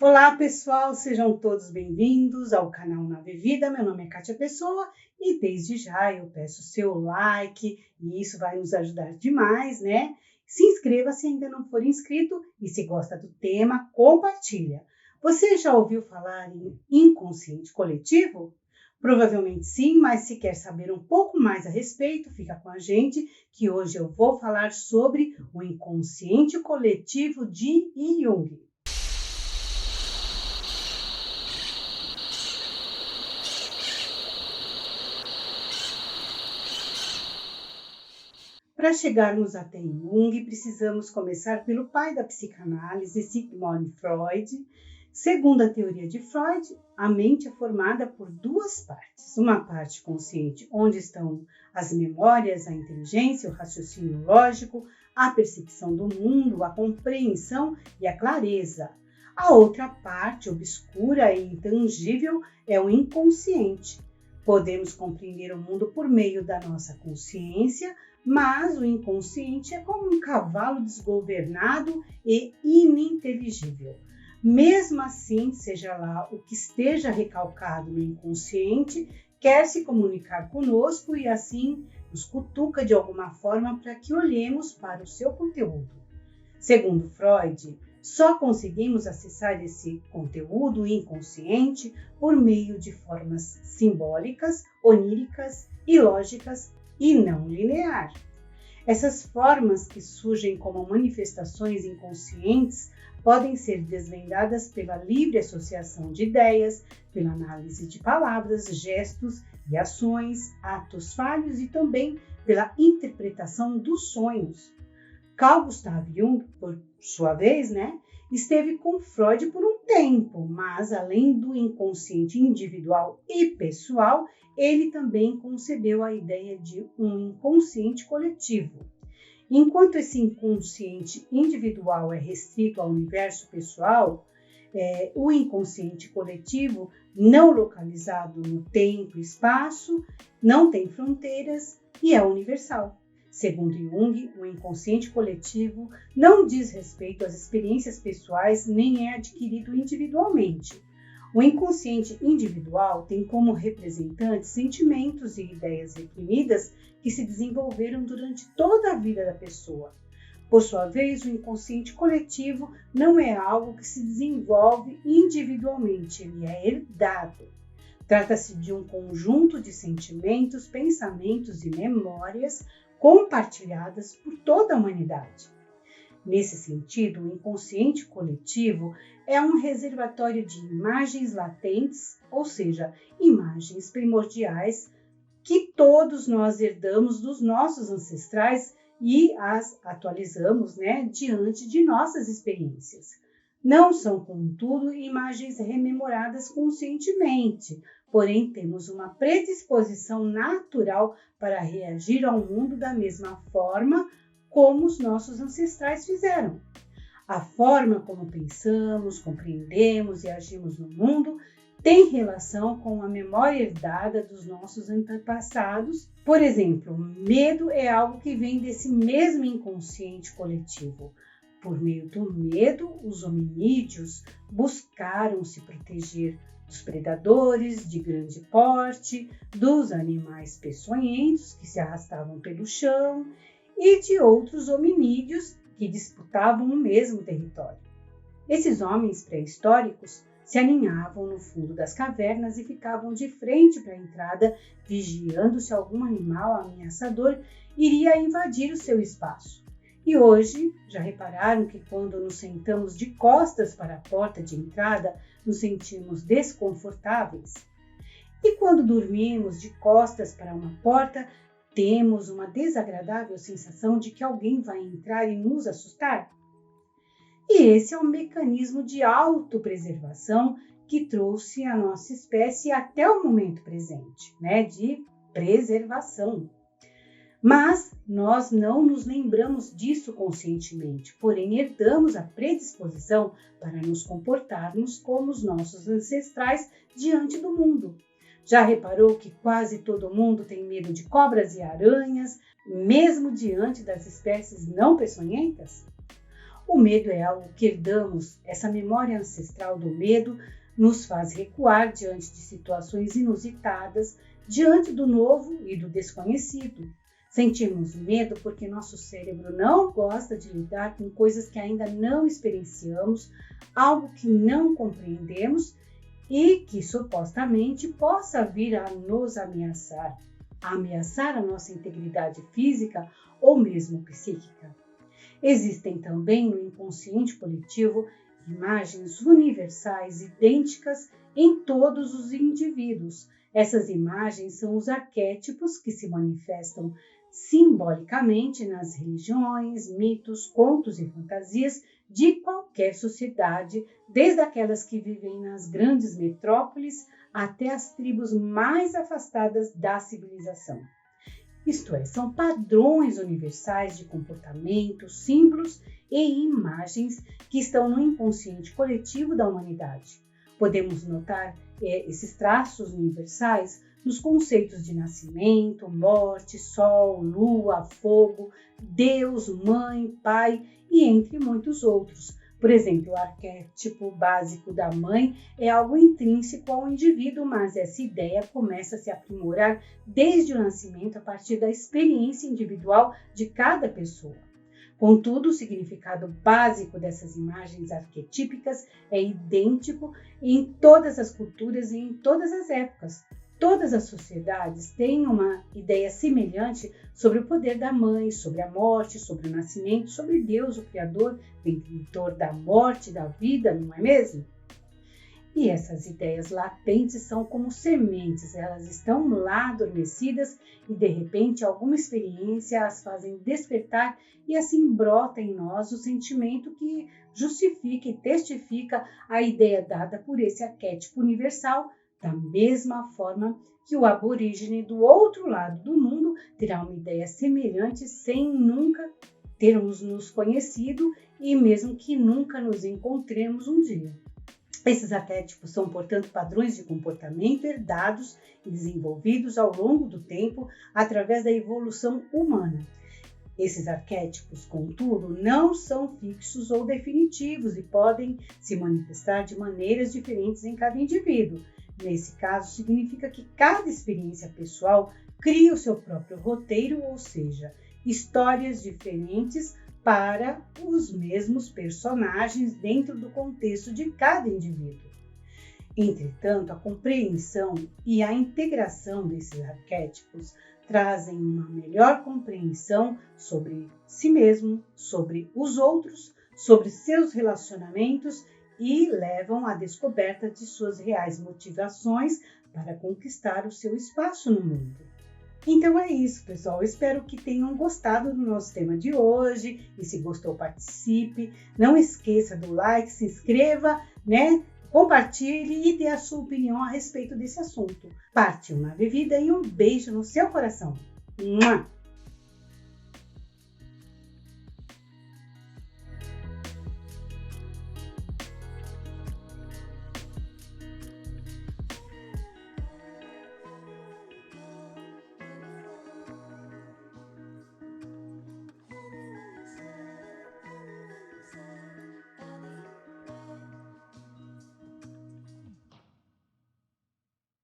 Olá pessoal, sejam todos bem-vindos ao canal Nave Vida. Meu nome é Kátia Pessoa e desde já eu peço seu like e isso vai nos ajudar demais, né? Se inscreva se ainda não for inscrito e se gosta do tema, compartilha. Você já ouviu falar em inconsciente coletivo? Provavelmente sim, mas se quer saber um pouco mais a respeito, fica com a gente que hoje eu vou falar sobre o inconsciente coletivo de Jung. Para chegarmos até Jung, precisamos começar pelo pai da psicanálise, Sigmund Freud. Segundo a teoria de Freud, a mente é formada por duas partes. Uma parte consciente, onde estão as memórias, a inteligência, o raciocínio lógico, a percepção do mundo, a compreensão e a clareza. A outra parte, obscura e intangível, é o inconsciente. Podemos compreender o mundo por meio da nossa consciência, mas o inconsciente é como um cavalo desgovernado e ininteligível. Mesmo assim, seja lá o que esteja recalcado no inconsciente, quer se comunicar conosco e assim nos cutuca de alguma forma para que olhemos para o seu conteúdo. Segundo Freud, só conseguimos acessar esse conteúdo inconsciente por meio de formas simbólicas, oníricas e lógicas e não linear. Essas formas que surgem como manifestações inconscientes podem ser desvendadas pela livre associação de ideias, pela análise de palavras, gestos e ações, atos falhos e também pela interpretação dos sonhos. Carl Gustav Jung, por sua vez, esteve com Freud por um tempo, mas além do inconsciente individual e pessoal, ele também concebeu a ideia de um inconsciente coletivo. Enquanto esse inconsciente individual é restrito ao universo pessoal, o inconsciente coletivo, não localizado no tempo e espaço, não tem fronteiras e é universal. Segundo Jung, o inconsciente coletivo não diz respeito às experiências pessoais nem é adquirido individualmente. O inconsciente individual tem como representantes sentimentos e ideias reprimidas que se desenvolveram durante toda a vida da pessoa. Por sua vez, o inconsciente coletivo não é algo que se desenvolve individualmente, ele é herdado. Trata-se de um conjunto de sentimentos, pensamentos e memórias compartilhadas por toda a humanidade. Nesse sentido, o inconsciente coletivo é um reservatório de imagens latentes, ou seja, imagens primordiais que todos nós herdamos dos nossos ancestrais e as atualizamos, diante de nossas experiências. Não são, contudo, imagens rememoradas conscientemente, porém temos uma predisposição natural para reagir ao mundo da mesma forma como os nossos ancestrais fizeram. A forma como pensamos, compreendemos e agimos no mundo tem relação com a memória herdada dos nossos antepassados. Por exemplo, medo é algo que vem desse mesmo inconsciente coletivo. Por meio do medo, os hominídeos buscaram se proteger dos predadores de grande porte, dos animais peçonhentos que se arrastavam pelo chão e de outros hominídeos que disputavam o mesmo território. Esses homens pré-históricos se aninhavam no fundo das cavernas e ficavam de frente para a entrada, vigiando se algum animal ameaçador iria invadir o seu espaço. E hoje, já repararam que quando nos sentamos de costas para a porta de entrada, nos sentimos desconfortáveis? E quando dormimos de costas para uma porta, temos uma desagradável sensação de que alguém vai entrar e nos assustar? E esse é o mecanismo de autopreservação que trouxe a nossa espécie até o momento presente, de preservação. Mas nós não nos lembramos disso conscientemente, porém herdamos a predisposição para nos comportarmos como os nossos ancestrais diante do mundo. Já reparou que quase todo mundo tem medo de cobras e aranhas, mesmo diante das espécies não peçonhentas? O medo é algo que herdamos, essa memória ancestral do medo nos faz recuar diante de situações inusitadas, diante do novo e do desconhecido. Sentimos medo porque nosso cérebro não gosta de lidar com coisas que ainda não experienciamos, algo que não compreendemos e que supostamente possa vir a nos ameaçar a nossa integridade física ou mesmo psíquica. Existem também no inconsciente coletivo imagens universais idênticas em todos os indivíduos. Essas imagens são os arquétipos que se manifestam simbolicamente nas religiões, mitos, contos e fantasias de qualquer sociedade, desde aquelas que vivem nas grandes metrópoles até as tribos mais afastadas da civilização. Isto é, são padrões universais de comportamento, símbolos e imagens que estão no inconsciente coletivo da humanidade. Podemos notar esses traços universais nos conceitos de nascimento, morte, sol, lua, fogo, Deus, mãe, pai e entre muitos outros. Por exemplo, o arquétipo básico da mãe é algo intrínseco ao indivíduo, mas essa ideia começa a se aprimorar desde o nascimento a partir da experiência individual de cada pessoa. Contudo, o significado básico dessas imagens arquetípicas é idêntico em todas as culturas e em todas as épocas. Todas as sociedades têm uma ideia semelhante sobre o poder da mãe, sobre a morte, sobre o nascimento, sobre Deus, o Criador, Inventor da morte, da vida, não é mesmo? E essas ideias latentes são como sementes, elas estão lá adormecidas e de repente alguma experiência as fazem despertar e assim brota em nós o sentimento que justifica e testifica a ideia dada por esse arquétipo universal, da mesma forma que o aborígene do outro lado do mundo terá uma ideia semelhante sem nunca termos nos conhecido e mesmo que nunca nos encontremos um dia. Esses arquétipos são, portanto, padrões de comportamento herdados e desenvolvidos ao longo do tempo através da evolução humana. Esses arquétipos, contudo, não são fixos ou definitivos e podem se manifestar de maneiras diferentes em cada indivíduo. Nesse caso, significa que cada experiência pessoal cria o seu próprio roteiro, ou seja, histórias diferentes para os mesmos personagens dentro do contexto de cada indivíduo. Entretanto, a compreensão e a integração desses arquétipos trazem uma melhor compreensão sobre si mesmo, sobre os outros, sobre seus relacionamentos e levam à descoberta de suas reais motivações para conquistar o seu espaço no mundo. Então é isso, pessoal. Eu espero que tenham gostado do nosso tema de hoje e se gostou, participe. Não esqueça do like, se inscreva, compartilhe e dê a sua opinião a respeito desse assunto. Parte uma bebida e um beijo no seu coração. Mua!